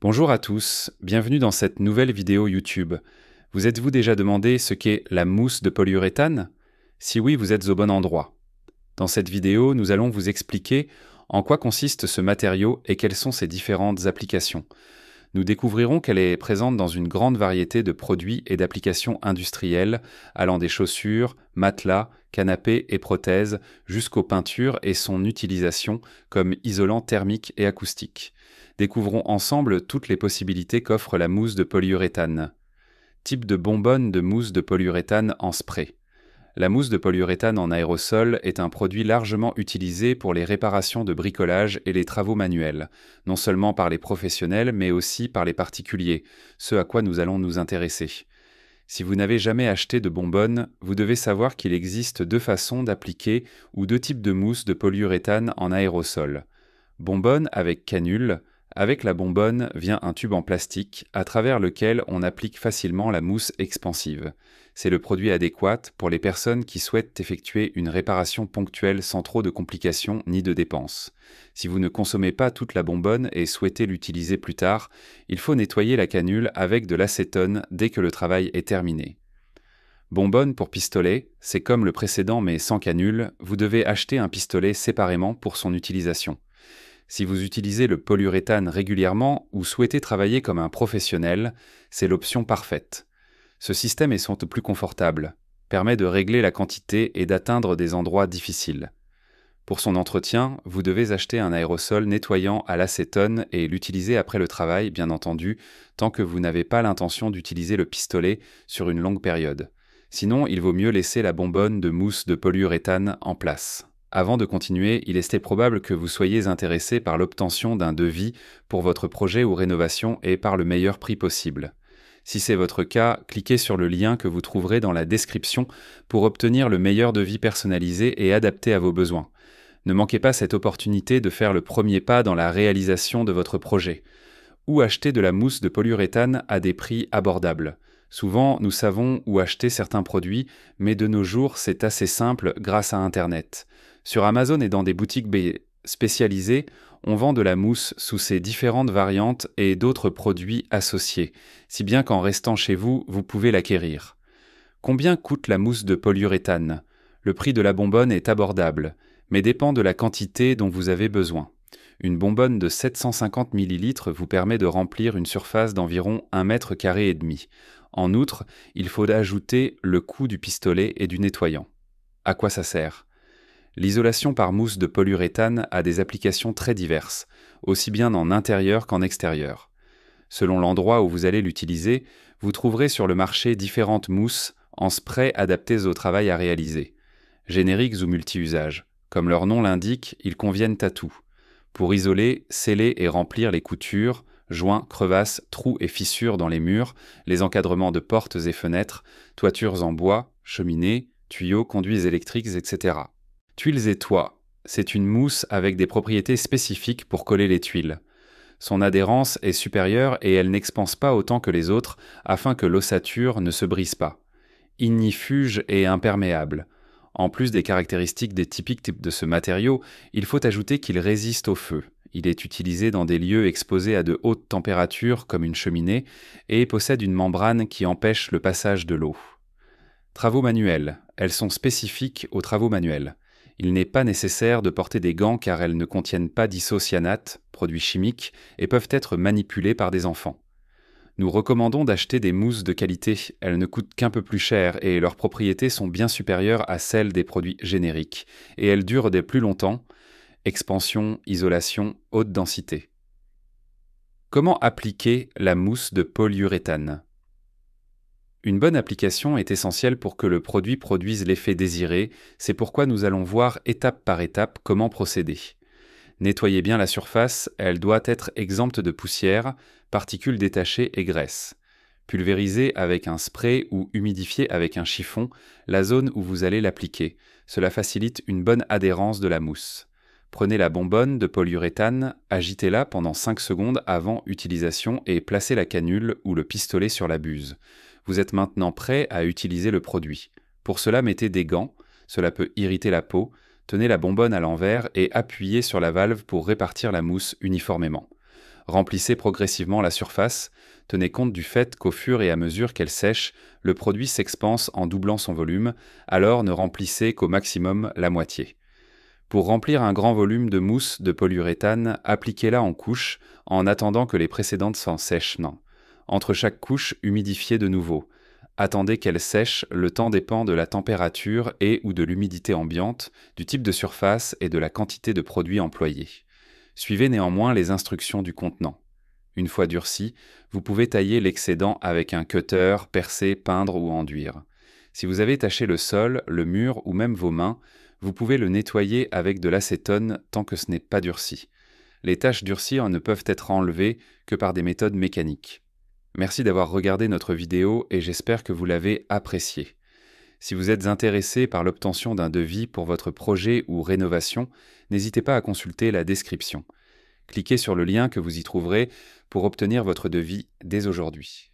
Bonjour à tous, bienvenue dans cette nouvelle vidéo YouTube. Vous êtes-vous déjà demandé ce qu'est la mousse de polyuréthane? Si oui, vous êtes au bon endroit. Dans cette vidéo, nous allons vous expliquer en quoi consiste ce matériau et quelles sont ses différentes applications. Nous découvrirons qu'elle est présente dans une grande variété de produits et d'applications industrielles, allant des chaussures, matelas, canapés et prothèses, jusqu'aux peintures et son utilisation comme isolant thermique et acoustique. Découvrons ensemble toutes les possibilités qu'offre la mousse de polyuréthane. Type de bonbonne de mousse de polyuréthane en spray. La mousse de polyuréthane en aérosol est un produit largement utilisé pour les réparations de bricolage et les travaux manuels, non seulement par les professionnels mais aussi par les particuliers, ce à quoi nous allons nous intéresser. Si vous n'avez jamais acheté de bonbonne, vous devez savoir qu'il existe deux façons d'appliquer ou deux types de mousse de polyuréthane en aérosol. Bonbonne avec canule. Avec la bonbonne vient un tube en plastique à travers lequel on applique facilement la mousse expansive. C'est le produit adéquat pour les personnes qui souhaitent effectuer une réparation ponctuelle sans trop de complications ni de dépenses. Si vous ne consommez pas toute la bonbonne et souhaitez l'utiliser plus tard, il faut nettoyer la canule avec de l'acétone dès que le travail est terminé. Bonbonne pour pistolet, c'est comme le précédent mais sans canule, vous devez acheter un pistolet séparément pour son utilisation. Si vous utilisez le polyuréthane régulièrement ou souhaitez travailler comme un professionnel, c'est l'option parfaite. Ce système est sans doute plus confortable, permet de régler la quantité et d'atteindre des endroits difficiles. Pour son entretien, vous devez acheter un aérosol nettoyant à l'acétone et l'utiliser après le travail, bien entendu, tant que vous n'avez pas l'intention d'utiliser le pistolet sur une longue période. Sinon, il vaut mieux laisser la bonbonne de mousse de polyuréthane en place. Avant de continuer, il est probable que vous soyez intéressé par l'obtention d'un devis pour votre projet ou rénovation et par le meilleur prix possible. Si c'est votre cas, cliquez sur le lien que vous trouverez dans la description pour obtenir le meilleur devis personnalisé et adapté à vos besoins. Ne manquez pas cette opportunité de faire le premier pas dans la réalisation de votre projet. Ou acheter de la mousse de polyuréthane à des prix abordables. Souvent, nous savons où acheter certains produits, mais de nos jours, c'est assez simple grâce à Internet. Sur Amazon et dans des boutiques spécialisées, on vend de la mousse sous ses différentes variantes et d'autres produits associés, si bien qu'en restant chez vous, vous pouvez l'acquérir. Combien coûte la mousse de polyuréthane? Le prix de la bonbonne est abordable, mais dépend de la quantité dont vous avez besoin. Une bonbonne de 750 ml vous permet de remplir une surface d'environ 1,5 m². En outre, il faut ajouter le coût du pistolet et du nettoyant. À quoi ça sert? L'isolation par mousse de polyuréthane a des applications très diverses, aussi bien en intérieur qu'en extérieur. Selon l'endroit où vous allez l'utiliser, vous trouverez sur le marché différentes mousses en spray adaptées au travail à réaliser. Génériques ou multi-usages. Comme leur nom l'indique, ils conviennent à tout. Pour isoler, sceller et remplir les coutures, joints, crevasses, trous et fissures dans les murs, les encadrements de portes et fenêtres, toitures en bois, cheminées, tuyaux, conduits électriques, etc. Tuiles et toits. C'est une mousse avec des propriétés spécifiques pour coller les tuiles. Son adhérence est supérieure et elle n'expanse pas autant que les autres afin que l'ossature ne se brise pas. Ignifuge et imperméable. En plus des caractéristiques des typiques de ce matériau, il faut ajouter qu'il résiste au feu. Il est utilisé dans des lieux exposés à de hautes températures comme une cheminée et possède une membrane qui empêche le passage de l'eau. Travaux manuels. Elles sont spécifiques aux travaux manuels. Il n'est pas nécessaire de porter des gants car elles ne contiennent pas d'isocyanate, produit chimique, et peuvent être manipulées par des enfants. Nous recommandons d'acheter des mousses de qualité, elles ne coûtent qu'un peu plus cher et leurs propriétés sont bien supérieures à celles des produits génériques, et elles durent plus longtemps, expansion, isolation, haute densité. Comment appliquer la mousse de polyuréthane? Une bonne application est essentielle pour que le produit produise l'effet désiré, c'est pourquoi nous allons voir étape par étape comment procéder. Nettoyez bien la surface, elle doit être exempte de poussière, particules détachées et graisse. Pulvérisez avec un spray ou humidifiez avec un chiffon la zone où vous allez l'appliquer. Cela facilite une bonne adhérence de la mousse. Prenez la bonbonne de polyuréthane, agitez-la pendant 5 secondes avant utilisation et placez la canule ou le pistolet sur la buse. Vous êtes maintenant prêt à utiliser le produit. Pour cela, mettez des gants, cela peut irriter la peau. Tenez la bonbonne à l'envers et appuyez sur la valve pour répartir la mousse uniformément. Remplissez progressivement la surface, tenez compte du fait qu'au fur et à mesure qu'elle sèche, le produit s'expanse en doublant son volume, alors ne remplissez qu'au maximum la moitié. Pour remplir un grand volume de mousse de polyuréthane, appliquez-la en couches en attendant que les précédentes s'en sèchent. Non. Entre chaque couche, humidifiez de nouveau. Attendez qu'elle sèche, le temps dépend de la température et ou de l'humidité ambiante, du type de surface et de la quantité de produit employé. Suivez néanmoins les instructions du contenant. Une fois durci, vous pouvez tailler l'excédent avec un cutter, percer, peindre ou enduire. Si vous avez taché le sol, le mur ou même vos mains, vous pouvez le nettoyer avec de l'acétone tant que ce n'est pas durci. Les taches durcies ne peuvent être enlevées que par des méthodes mécaniques. Merci d'avoir regardé notre vidéo et j'espère que vous l'avez appréciée. Si vous êtes intéressé par l'obtention d'un devis pour votre projet ou rénovation, n'hésitez pas à consulter la description. Cliquez sur le lien que vous y trouverez pour obtenir votre devis dès aujourd'hui.